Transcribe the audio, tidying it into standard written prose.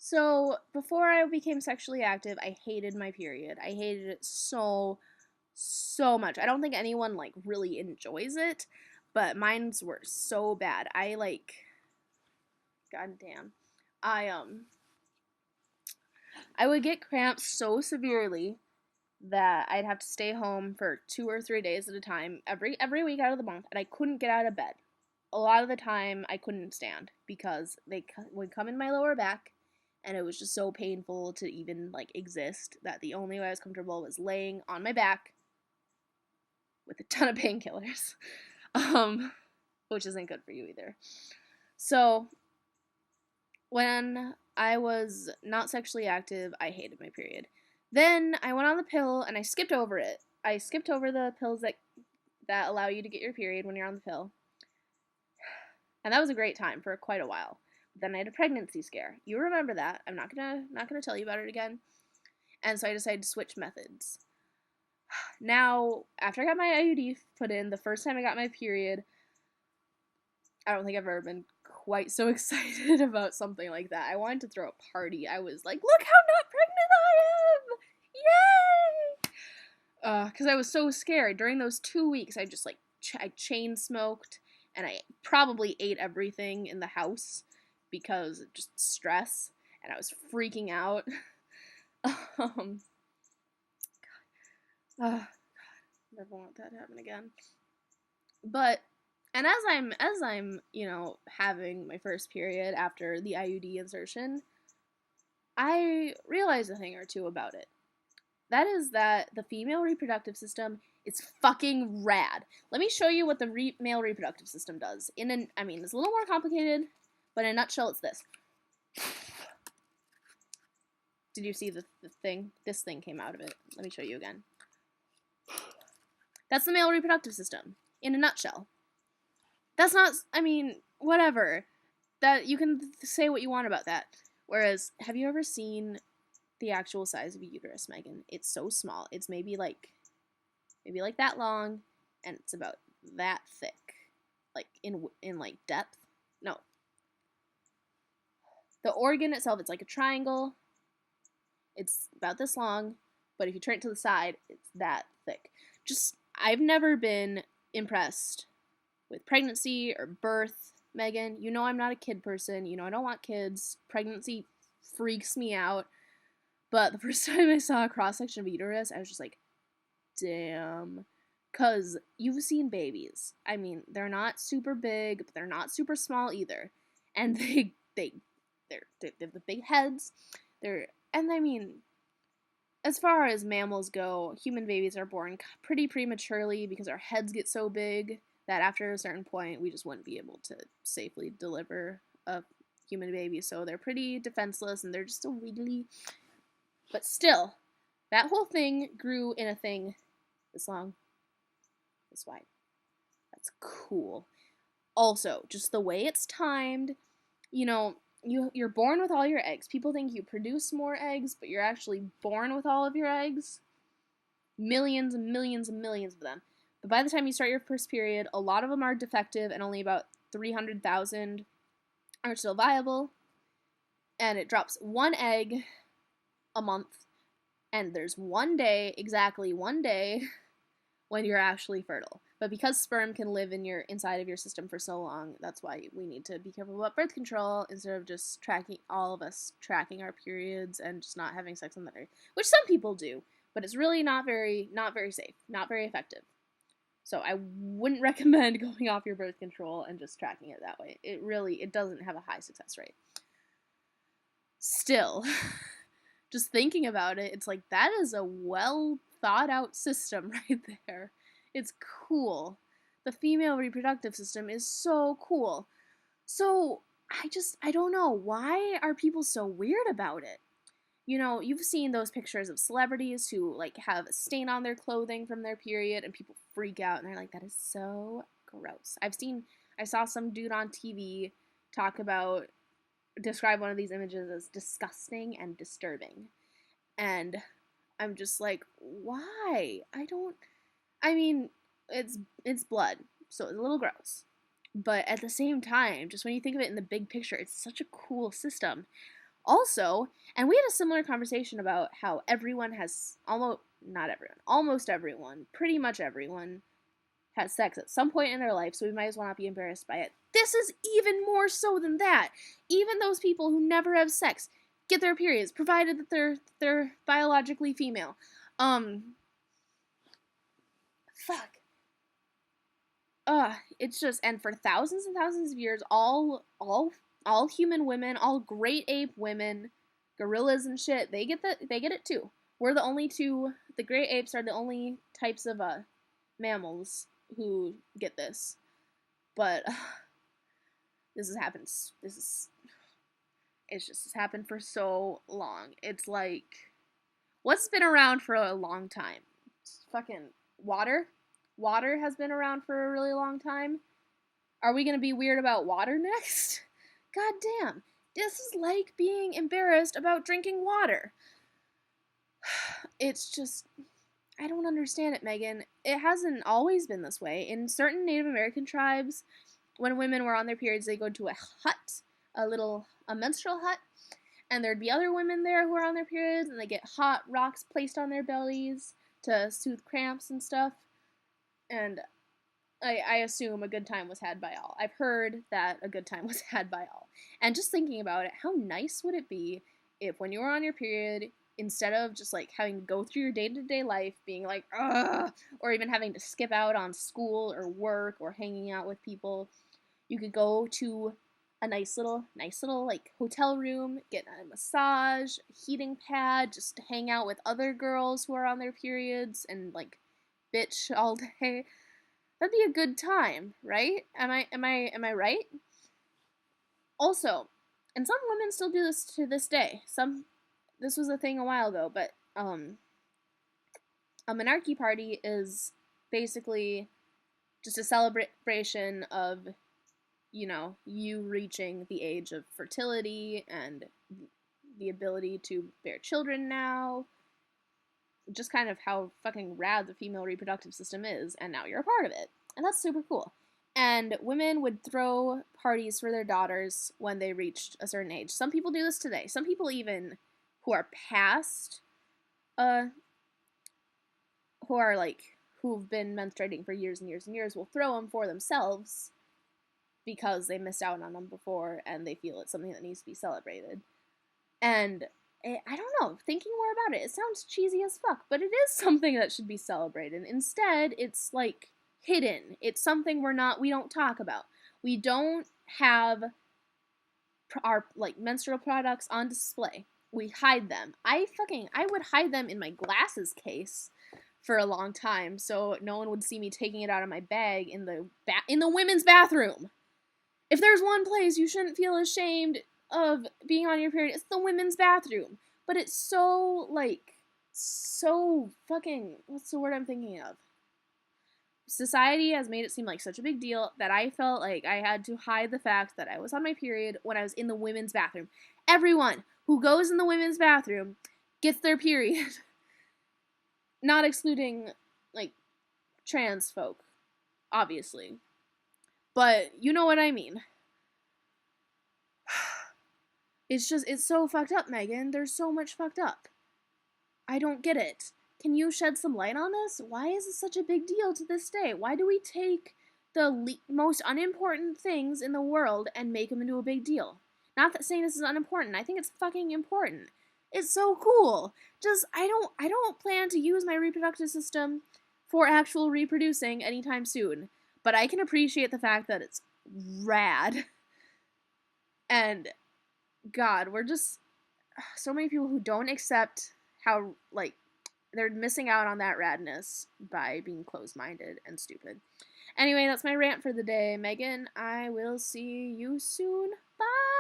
So, before I became sexually active, I hated my period. I hated it so much. I don't think anyone like really enjoys it, but mine's were so bad. God damn. I I would get cramps so severely that I'd have to stay home for 2 or 3 days at a time every week out of the month, and I couldn't get out of bed. A lot of the time, I couldn't stand because they would come in my lower back, and it was just so painful to even like exist that the only way I was comfortable was laying on my back with a ton of painkillers, um, which isn't good for you either. So when I was not sexually active, I hated my period. Then I went on the pill and I skipped over it. I skipped over the pills that allow you to get your period when you're on the pill. And that was a great time for quite a while. But then I had a pregnancy scare. You remember that. I'm not gonna tell you about it again. And so I decided to switch methods. Now, after I got my IUD put in, the first time I got my period, I don't think I've ever been quite so excited about something like that. I wanted to throw a party. I was like, look how not pregnant I am! Yay! Because I was so scared. During those 2 weeks, I just like, I chain smoked, and I probably ate everything in the house because just stress, and I was freaking out. um, never want that to happen again. But and as I'm having my first period after the IUD insertion, I realized a thing or two about it. That is that the female reproductive system is fucking rad. Let me show you what the male reproductive system does. It's a little more complicated, but in a nutshell, it's this. Did you see the thing? This thing came out of it. Let me show you again. That's the male reproductive system in a nutshell. That's not, whatever. That you can say what you want about that. Whereas, have you ever seen the actual size of a uterus, Megan? It's so small. It's maybe like that long, and it's about that thick, like in like depth. No, the organ itself, it's like a triangle. It's about this long, but if you turn it to the side, it's that thick. I've never been impressed with pregnancy or birth, Megan. You know I'm not a kid person. You know I don't want kids. Pregnancy freaks me out. But the first time I saw a cross-section of a uterus, I was just like, damn. Because you've seen babies. They're not super big, but they're not super small either. And they have the big heads. As far as mammals go, human babies are born pretty prematurely because our heads get so big that after a certain point, we just wouldn't be able to safely deliver a human baby. So they're pretty defenseless, and they're just so wiggly. But still, that whole thing grew in a thing this long, this wide. That's cool. Also, just the way it's timed, you're born with all your eggs. People think you produce more eggs, but you're actually born with all of your eggs. Millions and millions and millions of them. But by the time you start your first period, a lot of them are defective, and only about 300,000 are still viable. And it drops one egg a month, and there's exactly one day, when you're actually fertile. But because sperm can live inside of your system for so long, that's why we need to be careful about birth control instead of just all of us tracking our periods and just not having sex on the day, which some people do, but it's really not very safe, not very effective. So I wouldn't recommend going off your birth control and just tracking it that way. It doesn't have a high success rate. Still, just thinking about it, it's like, that is a well thought out system right there. It's cool. The female reproductive system is so cool. So, I don't know. Why are people so weird about it? You've seen those pictures of celebrities who, like, have a stain on their clothing from their period, and people freak out, and they're like, that is so gross. I saw some dude on TV describe one of these images as disgusting and disturbing. And I'm just like, why? It's blood, so it's a little gross. But at the same time, just when you think of it in the big picture, it's such a cool system. Also, and we had a similar conversation about how everyone has almost, not everyone, almost everyone, pretty much everyone has sex at some point in their life, so we might as well not be embarrassed by it. This is even more so than that. Even those people who never have sex get their periods, provided that they're biologically female. Fuck. It's just, and for thousands and thousands of years, all human women, all great ape women, gorillas and shit, they get it too. We're the only two. The great apes are the only types of mammals who get this. But this has happened. It's just happened for so long. It's like, what's been around for a long time? It's fucking water. Water has been around for a really long time. Are we gonna be weird about water next? God damn. This is like being embarrassed about drinking water. It's just, I don't understand it, Megan. It hasn't always been this way. In certain Native American tribes, when women were on their periods, they go to a hut, a menstrual hut, and there'd be other women there who are on their periods, and they get hot rocks placed on their bellies to soothe cramps and stuff. And I assume a good time was had by all. I've heard that a good time was had by all. And just thinking about it, how nice would it be if when you were on your period, instead of just like having to go through your day-to-day life being like, ugh, or even having to skip out on school or work or hanging out with people, you could go to a nice little like hotel room, get a massage, a heating pad, just to hang out with other girls who are on their periods and like bitch all day. That'd be a good time, right? Am I right? Also, and some women still do this to this day. This was a thing a while ago, but a menarche party is basically just a celebration of, you reaching the age of fertility and the ability to bear children now. Just kind of how fucking rad the female reproductive system is, and now you're a part of it. And that's super cool. And women would throw parties for their daughters when they reached a certain age. Some people do this today. Some people even who are past, who've been menstruating for years and years and years will throw them for themselves because they missed out on them before and they feel it's something that needs to be celebrated. And I don't know, thinking more about it, it sounds cheesy as fuck, but it is something that should be celebrated. Instead, it's like hidden. It's something we don't talk about. We don't have our like menstrual products on display. We hide them. I would hide them in my glasses case for a long time so no one would see me taking it out of my bag in the women's bathroom. If there's one place you shouldn't feel ashamed of being on your period, it's the women's bathroom. But it's so fucking, what's the word I'm thinking of? Society has made it seem like such a big deal that I felt like I had to hide the fact that I was on my period when I was in the women's bathroom. Everyone who goes in the women's bathroom gets their period. Not excluding, like, trans folk, obviously. But you know what I mean. It's so fucked up, Megan. There's so much fucked up. I don't get it. Can you shed some light on this? Why is this such a big deal to this day? Why do we take the most unimportant things in the world and make them into a big deal? Not that saying this is unimportant. I think it's fucking important. It's so cool. I don't plan to use my reproductive system for actual reproducing anytime soon. But I can appreciate the fact that it's rad. And God, we're just so many people who don't accept how, like, they're missing out on that radness by being closed-minded and stupid. Anyway, that's my rant for the day. Megan, I will see you soon. Bye!